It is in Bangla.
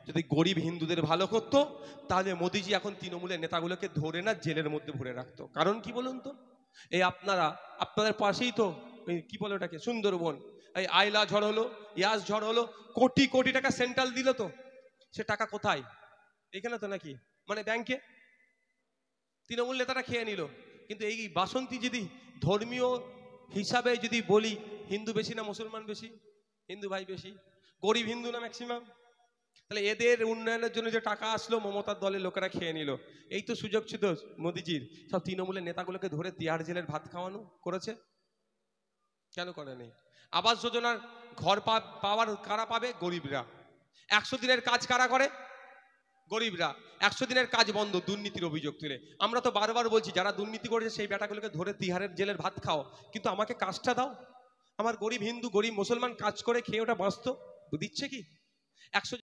যদি গরিব হিন্দুদের ভালো করতো তাহলে মোদিজি এখন তৃণমূলের নেতাগুলোকে ধরে না জেলের মধ্যে ভরে রাখতো। কারণ কি বলুন তো, এই আপনাদের পাশেই তো কি বলে ওটাকে, সুন্দরবন, এই আইলা ঝড় হলো, ইয়াস ঝড় হলো, কোটি কোটি টাকা সেন্ট্রাল দিল, তো সে টাকা কোথায়? এখানে তো নাকি, মানে ব্যাংকে তৃণমূল নেতারা খেয়ে নিল। কিন্তু এই বাসন্তী যদি ধর্মীয় হিসাবে যদি বলি, হিন্দু বেশি না মুসলমান বেশি? হিন্দু ভাই বেশি, গরিব হিন্দু না ম্যাক্সিমাম। তাহলে এদের উন্নয়নের জন্য যে টাকা আসলো মমতার দলের লোকেরা খেয়ে নিল। এই তো সুযোগ ছিল মোদিজির, সব তৃণমূলের নেতাগুলোকে ধরে তিহার জেলের ভাত খাওয়ানো করেছে। কেন করেনি? আবাস যোজনার ঘর পাওয়ার কারা পাবে? গরিবরা। 100 দিনের কাজ কারা করে? গরিবরা। 100 দিনের কাজ বন্ধ দুর্নীতির অভিযোগ তুলে। আমরা তো বারবার বলছি যারা দুর্নীতি করেছে সেই বেটাগুলোকে ধরে তিহারের জেলের ভাত খাও, কিন্তু আমাকে কাজটা দাও। আমার গরিব হিন্দু গরিব মুসলমান কাজ করে খেয়ে ওটা বাঁচতো, দিচ্ছে কি? 100